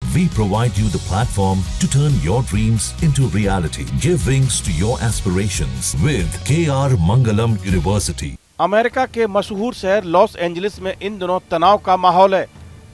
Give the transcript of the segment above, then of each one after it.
We provide you the platform to turn your dreams into reality. Give wings to your aspirations with KR Mangalam University. America के मशहूर शहर Los Angeles में इन दिनों तनाव का माहौल है।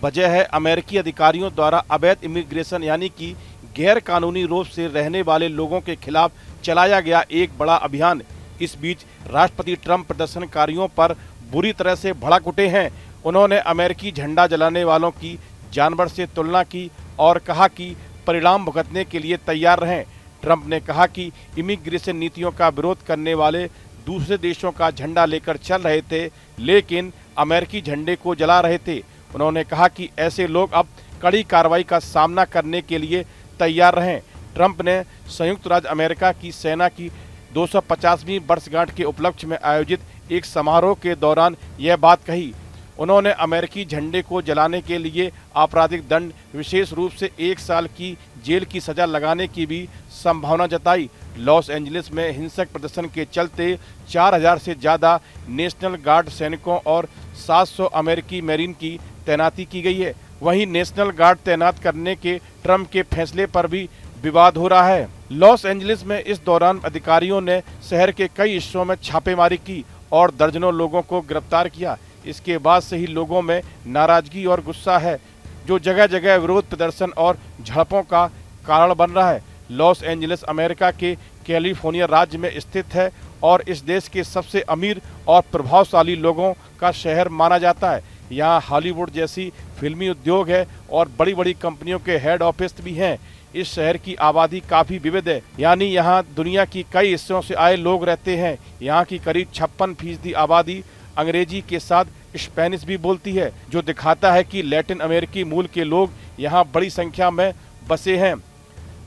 वजह है अमेरिकी अधिकारियों द्वारा अवैध इमिग्रेशन यानी कि गैर कानूनी रूप से रहने वाले लोगों के खिलाफ चलाया गया एक बड़ा अभियान। इस बीच राष्ट्रपति ट्रंप प्रदर्शनकारियों पर बुरी तरह से भड़क उठे हैं। उन्होंने अमेरिकी झंडा जलाने वालों की जानवर से तुलना की और कहा कि परिणाम भुगतने के लिए तैयार रहें। ट्रंप ने कहा कि इमिग्रेशन नीतियों का विरोध करने वाले दूसरे देशों का झंडा लेकर चल रहे थे, लेकिन अमेरिकी झंडे को जला रहे थे। उन्होंने कहा कि ऐसे लोग अब कड़ी कार्रवाई का सामना करने के लिए तैयार रहें। ट्रंप ने संयुक्त राज्य अमेरिका की सेना की 250वीं वर्षगांठ के उपलक्ष्य में आयोजित एक समारोह के दौरान यह बात कही। उन्होंने अमेरिकी झंडे को जलाने के लिए आपराधिक दंड, विशेष रूप से 1 साल की जेल की सजा लगाने की भी संभावना जताई। लॉस एंजलिस में हिंसक प्रदर्शन के चलते 4000 से ज़्यादा नेशनल गार्ड सैनिकों और 700 अमेरिकी मैरीन की तैनाती की गई है। वहीं नेशनल गार्ड तैनात करने के ट्रंप के फैसले पर भी विवाद हो रहा है। लॉस एंजलिस में इस दौरान अधिकारियों ने शहर के कई हिस्सों में छापेमारी की और दर्जनों लोगों को गिरफ्तार किया। इसके बाद से ही लोगों में नाराजगी और गुस्सा है, जो जगह जगह विरोध प्रदर्शन और झड़पों का कारण बन रहा है। लॉस एंजलिस अमेरिका के कैलिफोर्निया राज्य में स्थित है और इस देश के सबसे अमीर और प्रभावशाली लोगों का शहर माना जाता है। यहाँ हॉलीवुड जैसी फिल्मी उद्योग है और बड़ी बड़ी कंपनियों के हेड ऑफिस भी हैं। इस शहर की आबादी काफ़ी विविध है, यानी यहाँ दुनिया की कई हिस्सों से आए लोग रहते हैं। यहाँ की करीब 56% आबादी अंग्रेजी के साथ स्पेनिश भी बोलती है, जो दिखाता है कि लैटिन अमेरिकी मूल के लोग यहाँ बड़ी संख्या में बसे हैं।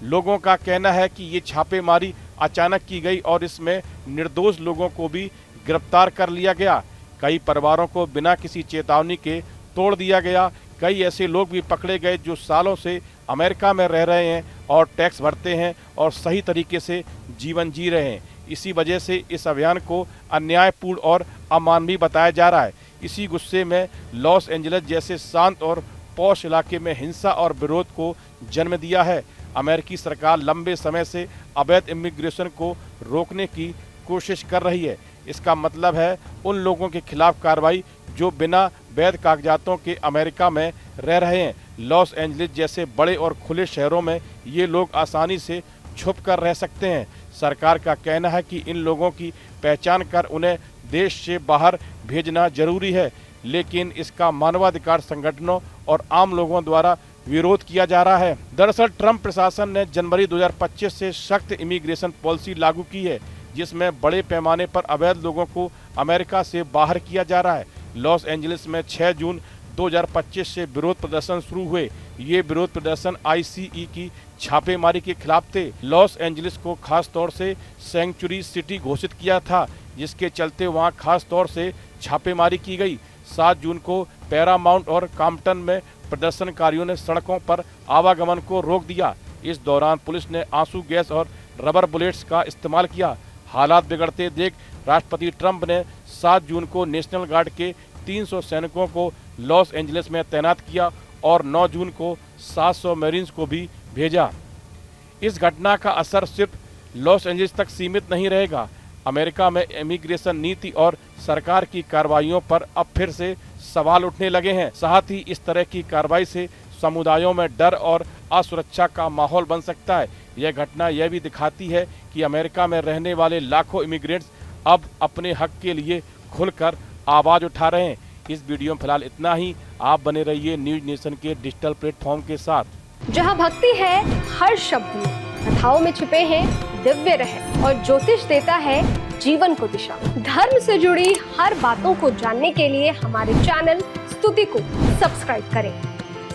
लोगों का कहना है कि ये छापेमारी अचानक की गई और इसमें निर्दोष लोगों को भी गिरफ्तार कर लिया गया। कई परिवारों को बिना किसी चेतावनी के तोड़ दिया गया। कई ऐसे लोग भी पकड़े गए जो सालों से अमेरिका में रह रहे हैं और टैक्स भरते हैं और सही तरीके से जीवन जी रहे हैं। इसी वजह से इस अभियान को अन्यायपूर्ण और अमानवीय बताया जा रहा है। इसी गुस्से में लॉस एंजलिस जैसे शांत और पॉश इलाके में हिंसा और विरोध को जन्म दिया है। अमेरिकी सरकार लंबे समय से अवैध इमिग्रेशन को रोकने की कोशिश कर रही है। इसका मतलब है उन लोगों के खिलाफ कार्रवाई जो बिना वैध कागजातों के अमेरिका में रह रहे हैं। लॉस एंजलिस जैसे बड़े और खुले शहरों में ये लोग आसानी से छुप कर रह सकते हैं। सरकार का कहना है कि इन लोगों की पहचान कर उन्हें देश से बाहर भेजना जरूरी है, लेकिन इसका मानवाधिकार संगठनों और आम लोगों द्वारा विरोध किया जा रहा है। दरअसल ट्रंप प्रशासन ने जनवरी 2025 से सख्त इमिग्रेशन पॉलिसी लागू की है, जिसमें बड़े पैमाने पर अवैध लोगों को अमेरिका से बाहर किया जा रहा है। लॉस एंजलिस में 6 जून 2025 से विरोध प्रदर्शन शुरू हुए। ये विरोध प्रदर्शन ICE की छापेमारी के खिलाफ थे। लॉस एंजलिस को खास तौर से सैंक्चुरी सिटी घोषित किया था, जिसके चलते वहां खास तौर से छापेमारी की गई। 7 जून को पैरामाउंट और कॉम्पटन में प्रदर्शनकारियों ने सड़कों पर आवागमन को रोक दिया। इस दौरान पुलिस ने आंसू गैस और रबर बुलेट्स का इस्तेमाल किया। हालात बिगड़ते देख राष्ट्रपति ट्रंप ने 7 जून को नेशनल गार्ड के 300 सैनिकों को लॉस एंजलिस में तैनात किया और 9 जून को 700 मैरीन्स को भी भेजा। इस घटना का असर सिर्फ लॉस एंजलिस तक सीमित नहीं रहेगा। अमेरिका में इमिग्रेशन नीति और सरकार की कार्रवाइयों पर अब फिर से सवाल उठने लगे हैं। साथ ही इस तरह की कार्रवाई से समुदायों में डर और असुरक्षा का माहौल बन सकता है। यह घटना यह भी दिखाती है कि अमेरिका में रहने वाले लाखों इमिग्रेंट्स अब अपने हक के लिए खुलकर आवाज उठा रहे हैं। इस वीडियो में फिलहाल इतना ही। आप बने रहिए न्यूज नेशन के डिजिटल प्लेटफॉर्म के साथ। जहां भक्ति है हर शब्द में, कथाओं में छुपे हैं दिव्य रहस्य और ज्योतिष देता है जीवन को दिशा। धर्म से जुड़ी हर बातों को जानने के लिए हमारे चैनल स्तुति को सब्सक्राइब करें।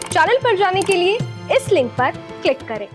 चैनल पर जाने के लिए इस लिंक पर क्लिक करें।